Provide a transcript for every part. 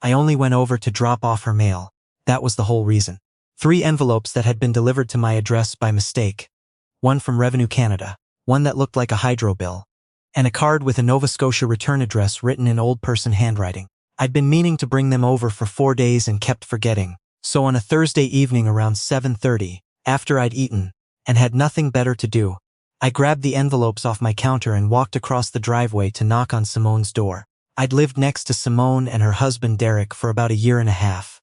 I only went over to drop off her mail. That was the whole reason. 3 envelopes that had been delivered to my address by mistake. One from Revenue Canada, one that looked like a hydro bill, and a card with a Nova Scotia return address written in old person handwriting. I'd been meaning to bring them over for 4 days and kept forgetting. So on a Thursday evening around 7:30, after I'd eaten, and had nothing better to do, I grabbed the envelopes off my counter and walked across the driveway to knock on Simone's door. I'd lived next to Simone and her husband Derek for about a year and a half.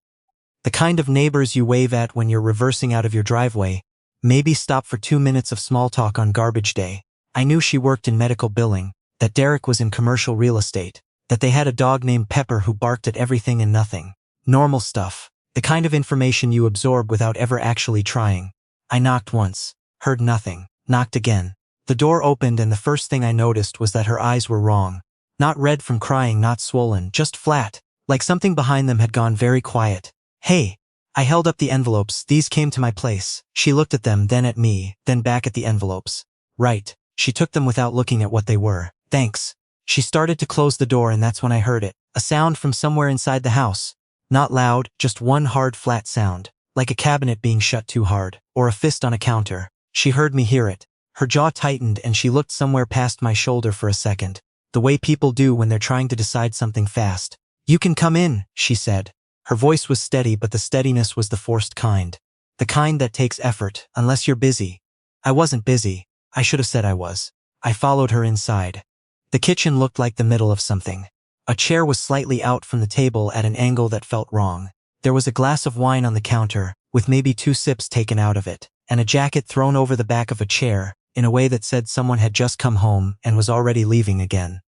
The kind of neighbors you wave at when you're reversing out of your driveway, maybe stop for 2 minutes of small talk on garbage day. I knew she worked in medical billing, that Derek was in commercial real estate, that they had a dog named Pepper who barked at everything and nothing. Normal stuff. The kind of information you absorb without ever actually trying. I knocked once, heard nothing, knocked again. The door opened and the first thing I noticed was that her eyes were wrong. Not red from crying, not swollen, just flat, like something behind them had gone very quiet. Hey. I held up the envelopes. These came to my place. She looked at them, then at me, then back at the envelopes. Right. She took them without looking at what they were. Thanks. She started to close the door and that's when I heard it. A sound from somewhere inside the house. Not loud, just one hard flat sound, like a cabinet being shut too hard, or a fist on a counter. She heard me hear it. Her jaw tightened and she looked somewhere past my shoulder for a second, the way people do when they're trying to decide something fast. You can come in, she said. Her voice was steady, but the steadiness was the forced kind. The kind that takes effort, unless you're busy. I wasn't busy. I should have said I was. I followed her inside. The kitchen looked like the middle of something. A chair was slightly out from the table at an angle that felt wrong. There was a glass of wine on the counter, with maybe 2 sips taken out of it, and a jacket thrown over the back of a chair, in a way that said someone had just come home and was already leaving again.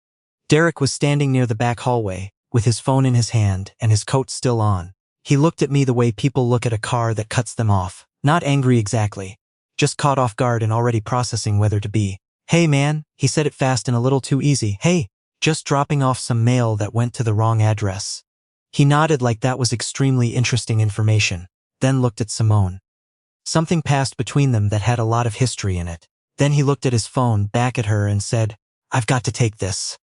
Derek was standing near the back hallway, with his phone in his hand and his coat still on. He looked at me the way people look at a car that cuts them off, not angry exactly, just caught off guard and already processing whether to be. Hey man, he said it fast and a little too easy. Hey. Just dropping off some mail that went to the wrong address. He nodded like that was extremely interesting information, then looked at Simone. Something passed between them that had a lot of history in it. Then he looked at his phone, back at her and said, I've got to take this.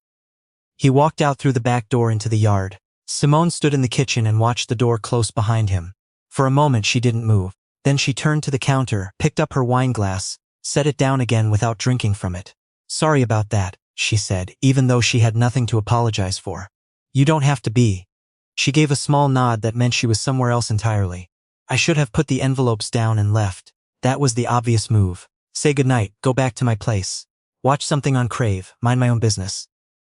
He walked out through the back door into the yard. Simone stood in the kitchen and watched the door close behind him. For a moment she didn't move. Then she turned to the counter, picked up her wine glass, set it down again without drinking from it. Sorry about that, she said, even though she had nothing to apologize for. You don't have to be. She gave a small nod that meant she was somewhere else entirely. I should have put the envelopes down and left. That was the obvious move. Say goodnight, go back to my place. Watch something on Crave, mind my own business.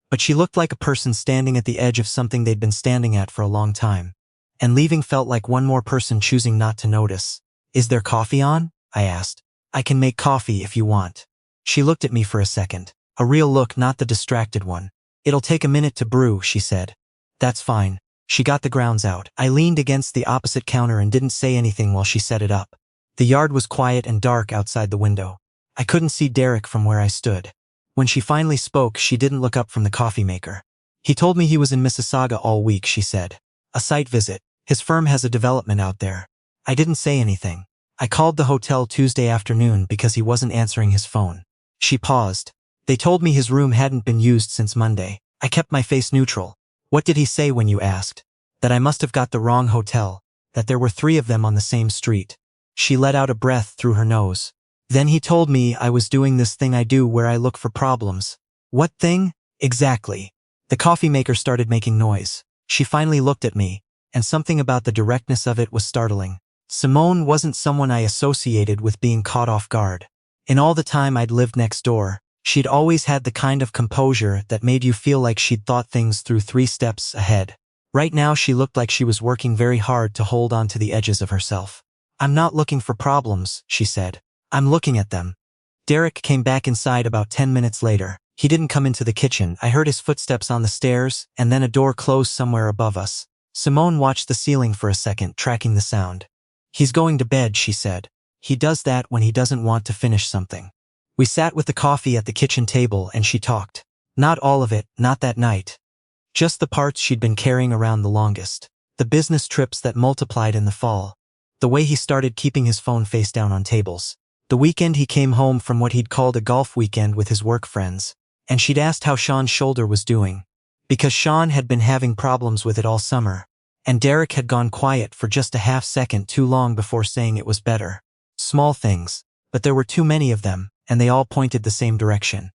But she looked like a person standing at the edge of something they'd been standing at for a long time. And leaving felt like one more person choosing not to notice. Is there coffee on? I asked. I can make coffee if you want. She looked at me for a second. A real look, not the distracted one. It'll take a minute to brew, she said. That's fine. She got the grounds out. I leaned against the opposite counter and didn't say anything while she set it up. The yard was quiet and dark outside the window. I couldn't see Derek from where I stood. When she finally spoke, she didn't look up from the coffee maker. He told me he was in Mississauga all week, she said. A site visit. His firm has a development out there. I didn't say anything. I called the hotel Tuesday afternoon because he wasn't answering his phone. She paused. They told me his room hadn't been used since Monday. I kept my face neutral. What did he say when you asked? That I must have got the wrong hotel, that there were 3 of them on the same street. She let out a breath through her nose. Then he told me I was doing this thing I do where I look for problems. What thing? Exactly. The coffee maker started making noise. She finally looked at me, and something about the directness of it was startling. Simone wasn't someone I associated with being caught off guard. In all the time I'd lived next door, she'd always had the kind of composure that made you feel like she'd thought things through 3 steps ahead. Right now she looked like she was working very hard to hold on to the edges of herself. I'm not looking for problems, she said. I'm looking at them. Derek came back inside about 10 minutes later. He didn't come into the kitchen. I heard his footsteps on the stairs, and then a door closed somewhere above us. Simone watched the ceiling for a second, tracking the sound. He's going to bed, she said. He does that when he doesn't want to finish something. We sat with the coffee at the kitchen table and she talked. Not all of it, not that night. Just the parts she'd been carrying around the longest. The business trips that multiplied in the fall. The way he started keeping his phone face down on tables. The weekend he came home from what he'd called a golf weekend with his work friends. And she'd asked how Sean's shoulder was doing. Because Sean had been having problems with it all summer. And Derek had gone quiet for just a half second too long before saying it was better. Small things, but there were too many of them, and they all pointed the same direction.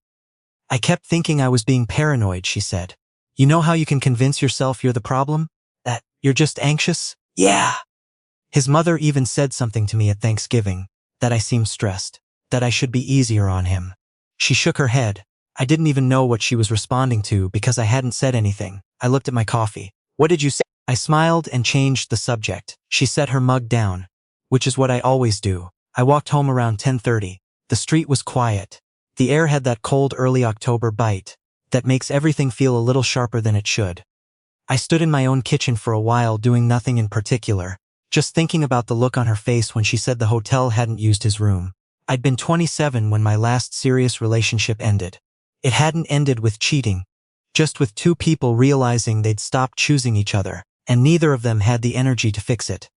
I kept thinking I was being paranoid, she said. You know how you can convince yourself you're the problem? That you're just anxious? Yeah. His mother even said something to me at Thanksgiving, that I seemed stressed, that I should be easier on him. She shook her head. I didn't even know what she was responding to because I hadn't said anything. I looked at my coffee. What did you say? I smiled and changed the subject. She set her mug down, which is what I always do. I walked home around 10:30. The street was quiet. The air had that cold early October bite that makes everything feel a little sharper than it should. I stood in my own kitchen for a while doing nothing in particular, just thinking about the look on her face when she said the hotel hadn't used his room. I'd been 27 when my last serious relationship ended. It hadn't ended with cheating, just with two people realizing they'd stopped choosing each other, and neither of them had the energy to fix it.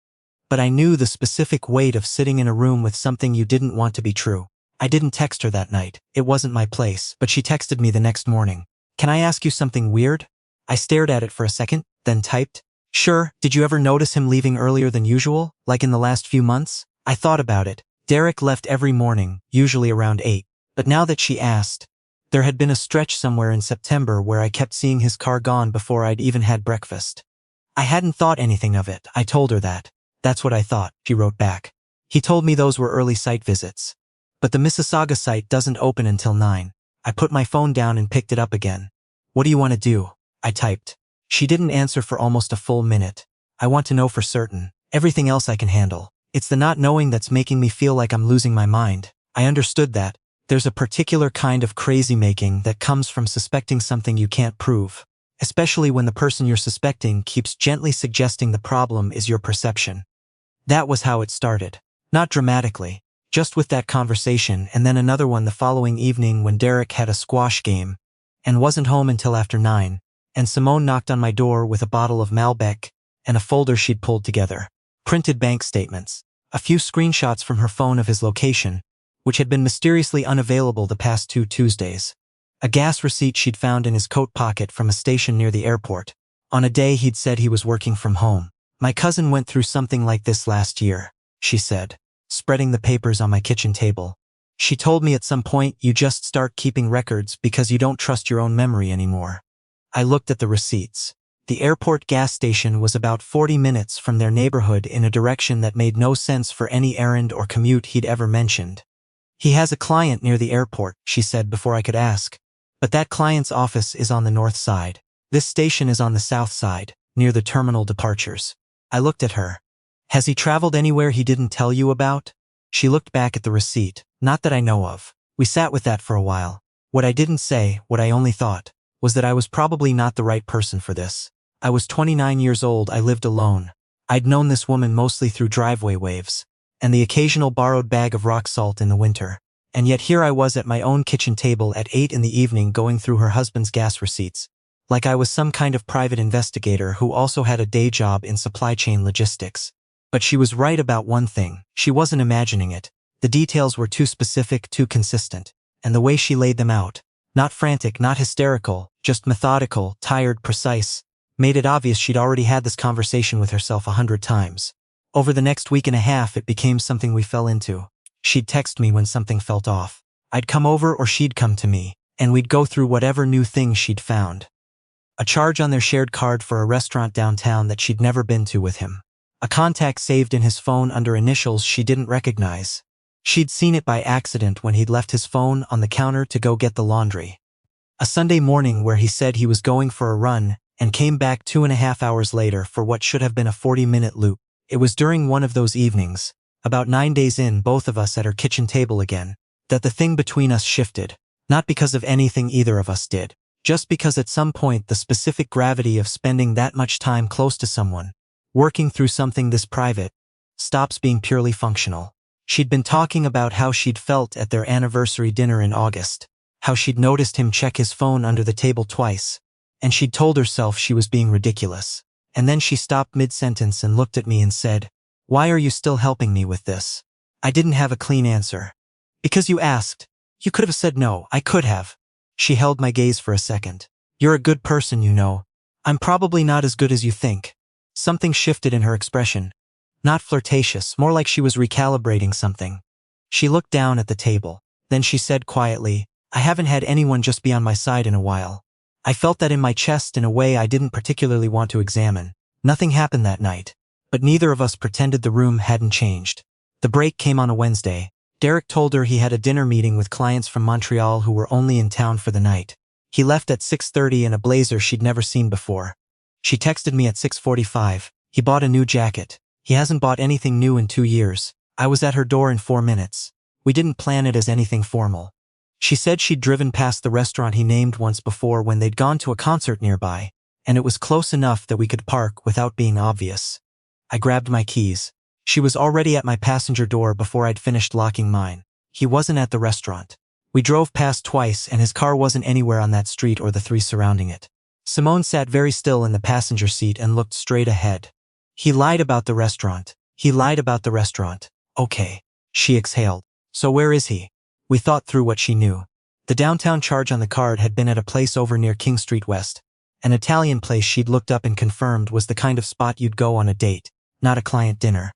But I knew the specific weight of sitting in a room with something you didn't want to be true. I didn't text her that night. It wasn't my place, but she texted me the next morning. Can I ask you something weird? I stared at it for a second, then typed, Sure, did you ever notice him leaving earlier than usual, like in the last few months? I thought about it. Derek left every morning, usually around 8. But now that she asked, there had been a stretch somewhere in September where I kept seeing his car gone before I'd even had breakfast. I hadn't thought anything of it. I told her that. That's what I thought, she wrote back. He told me those were early site visits. But the Mississauga site doesn't open until 9. I put my phone down and picked it up again. What do you want to do? I typed. She didn't answer for almost a full minute. I want to know for certain. Everything else I can handle. It's the not knowing that's making me feel like I'm losing my mind. I understood that. There's a particular kind of crazy making that comes from suspecting something you can't prove, especially when the person you're suspecting keeps gently suggesting the problem is your perception. That was how it started. Not dramatically, just with that conversation and then another one the following evening when Derek had a squash game and wasn't home until after 9, and Simone knocked on my door with a bottle of Malbec and a folder she'd pulled together. Printed bank statements, a few screenshots from her phone of his location, which had been mysteriously unavailable the past 2 Tuesdays. A gas receipt she'd found in his coat pocket from a station near the airport, on a day he'd said he was working from home. My cousin went through something like this last year, she said, spreading the papers on my kitchen table. She told me at some point you just start keeping records because you don't trust your own memory anymore. I looked at the receipts. The airport gas station was about 40 minutes from their neighborhood in a direction that made no sense for any errand or commute he'd ever mentioned. He has a client near the airport, she said before I could ask. But that client's office is on the north side. This station is on the south side, near the terminal departures. I looked at her. Has he traveled anywhere he didn't tell you about? She looked back at the receipt. Not that I know of. We sat with that for a while. What I didn't say, what I only thought, was that I was probably not the right person for this. I was 29 years old, I lived alone. I'd known this woman mostly through driveway waves, and the occasional borrowed bag of rock salt in the winter. And yet here I was at my own kitchen table at 8 in the evening going through her husband's gas receipts, like I was some kind of private investigator who also had a day job in supply chain logistics. But she was right about one thing. She wasn't imagining it. The details were too specific, too consistent. And the way she laid them out, not frantic, not hysterical, just methodical, tired, precise, made it obvious she'd already had this conversation with herself 100 times. Over the next week and a half, it became something we fell into. She'd text me when something felt off. I'd come over or she'd come to me, and we'd go through whatever new things she'd found. A charge on their shared card for a restaurant downtown that she'd never been to with him. A contact saved in his phone under initials she didn't recognize. She'd seen it by accident when he'd left his phone on the counter to go get the laundry. A Sunday morning where he said he was going for a run and came back 2.5 hours later for what should have been a 40-minute loop. It was during one of those evenings, about 9 days in, both of us at her kitchen table again, that the thing between us shifted. Not because of anything either of us did, just because at some point the specific gravity of spending that much time close to someone, working through something this private, stops being purely functional. She'd been talking about how she'd felt at their anniversary dinner in August, how she'd noticed him check his phone under the table twice, and she'd told herself she was being ridiculous. And then she stopped mid-sentence and looked at me and said, "Why are you still helping me with this?" I didn't have a clean answer. "Because you asked. You could have said no." "I could have." She held my gaze for a second. "You're a good person, you know. I'm probably not as good as you think." Something shifted in her expression. Not flirtatious, more like she was recalibrating something. She looked down at the table. Then she said quietly, "I haven't had anyone just be on my side in a while." I felt that in my chest in a way I didn't particularly want to examine. Nothing happened that night, but neither of us pretended the room hadn't changed. The break came on a Wednesday. Derek told her he had a dinner meeting with clients from Montreal who were only in town for the night. He left at 6:30 in a blazer she'd never seen before. She texted me at 6:45. He bought a new jacket. He hasn't bought anything new in 2 years. I was at her door in 4 minutes. We didn't plan it as anything formal. She said she'd driven past the restaurant he named once before when they'd gone to a concert nearby, and it was close enough that we could park without being obvious. I grabbed my keys. She was already at my passenger door before I'd finished locking mine. He wasn't at the restaurant. We drove past twice and his car wasn't anywhere on that street or the 3 surrounding it. Simone sat very still in the passenger seat and looked straight ahead. He lied about the restaurant. He lied about the restaurant. Okay. She exhaled. So where is he? We thought through what she knew. The downtown charge on the card had been at a place over near King Street West. An Italian place she'd looked up and confirmed was the kind of spot you'd go on a date, not a client dinner.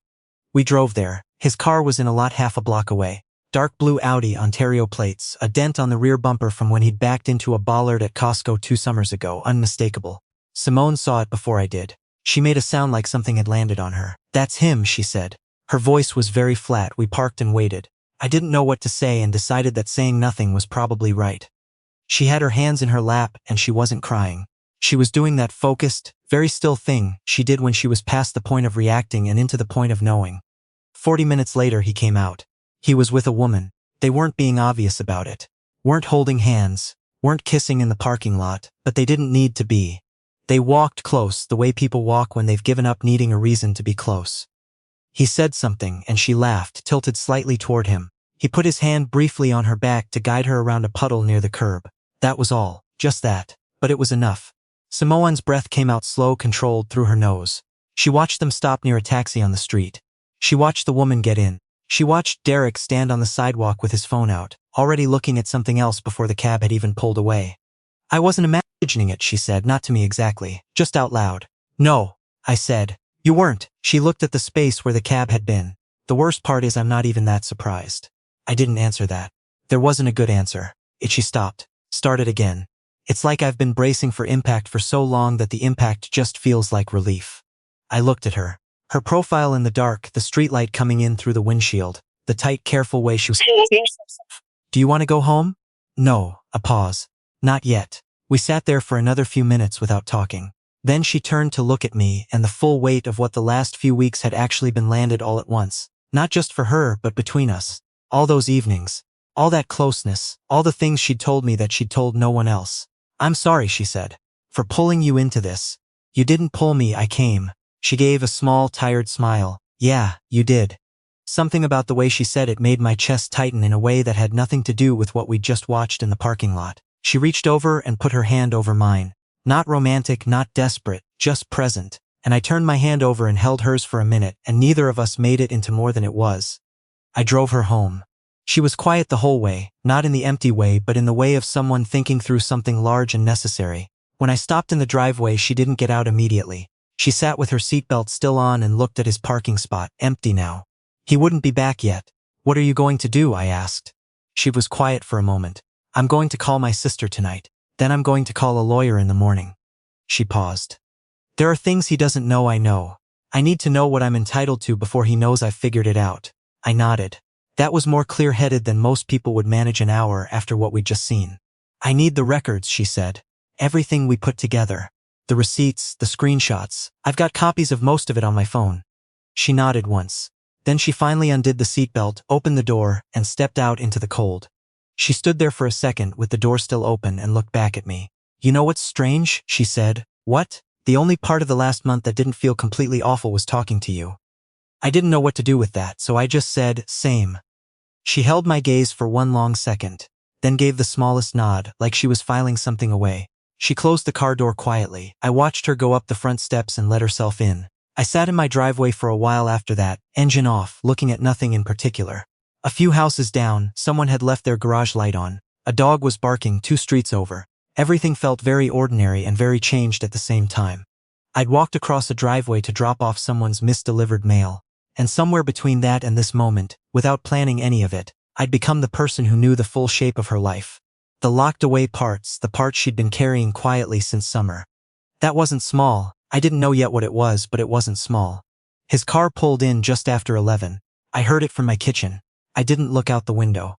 We drove there. His car was in a lot half a block away. Dark blue Audi Ontario plates, a dent on the rear bumper from when he'd backed into a bollard at Costco 2 summers ago, unmistakable. Simone saw it before I did. She made a sound like something had landed on her. "That's him," she said. Her voice was very flat. We parked and waited. I didn't know what to say and decided that saying nothing was probably right. She had her hands in her lap and she wasn't crying. She was doing that focused, very still thing she did when she was past the point of reacting and into the point of knowing. 40 minutes later he came out. He was with a woman. They weren't being obvious about it. Weren't holding hands. Weren't kissing in the parking lot, but they didn't need to be. They walked close, the way people walk when they've given up needing a reason to be close. He said something and she laughed, tilted slightly toward him. He put his hand briefly on her back to guide her around a puddle near the curb. That was all. Just that. But it was enough. Simone's breath came out slow, controlled through her nose. She watched them stop near a taxi on the street. She watched the woman get in. She watched Derek stand on the sidewalk with his phone out, already looking at something else before the cab had even pulled away. "I wasn't imagining it," she said, "not to me exactly, just out loud." "No," I said. "You weren't." She looked at the space where the cab had been. "The worst part is I'm not even that surprised." I didn't answer that. There wasn't a good answer. She stopped. Started again. "It's like I've been bracing for impact for so long that the impact just feels like relief." I looked at her. Her profile in the dark, the streetlight coming in through the windshield, the tight, careful way she was. "Do you want to go home?" "No." A pause. "Not yet." We sat there for another few minutes without talking. Then she turned to look at me, and the full weight of what the last few weeks had actually been landed all at once. Not just for her, but between us. All those evenings. All that closeness. All the things she'd told me that she'd told no one else. "I'm sorry," she said, "for pulling you into this." "You didn't pull me, I came." She gave a small, tired smile. "Yeah, you did." Something about the way she said it made my chest tighten in a way that had nothing to do with what we'd just watched in the parking lot. She reached over and put her hand over mine. Not romantic, not desperate, just present. And I turned my hand over and held hers for a minute, and neither of us made it into more than it was. I drove her home. She was quiet the whole way, not in the empty way but in the way of someone thinking through something large and necessary. When I stopped in the driveway, she didn't get out immediately. She sat with her seatbelt still on and looked at his parking spot, empty now. He wouldn't be back yet. "What are you going to do?" I asked. She was quiet for a moment. "I'm going to call my sister tonight. Then I'm going to call a lawyer in the morning." She paused. "There are things he doesn't know I know. I need to know what I'm entitled to before he knows I've figured it out." I nodded. That was more clear-headed than most people would manage an hour after what we'd just seen. "I need the records," she said. "Everything we put together. The receipts, the screenshots. I've got copies of most of it on my phone." She nodded once. Then she finally undid the seatbelt, opened the door, and stepped out into the cold. She stood there for a second with the door still open and looked back at me. "You know what's strange?" she said. "What?" "The only part of the last month that didn't feel completely awful was talking to you." I didn't know what to do with that, so I just said, "Same." She held my gaze for one long second, then gave the smallest nod, like she was filing something away. She closed the car door quietly. I watched her go up the front steps and let herself in. I sat in my driveway for a while after that, engine off, looking at nothing in particular. A few houses down, someone had left their garage light on. A dog was barking 2 streets over. Everything felt very ordinary and very changed at the same time. I'd walked across a driveway to drop off someone's misdelivered mail. And somewhere between that and this moment, without planning any of it, I'd become the person who knew the full shape of her life. The locked away parts, the parts she'd been carrying quietly since summer. That wasn't small. I didn't know yet what it was, but it wasn't small. His car pulled in just after 11. I heard it from my kitchen. I didn't look out the window.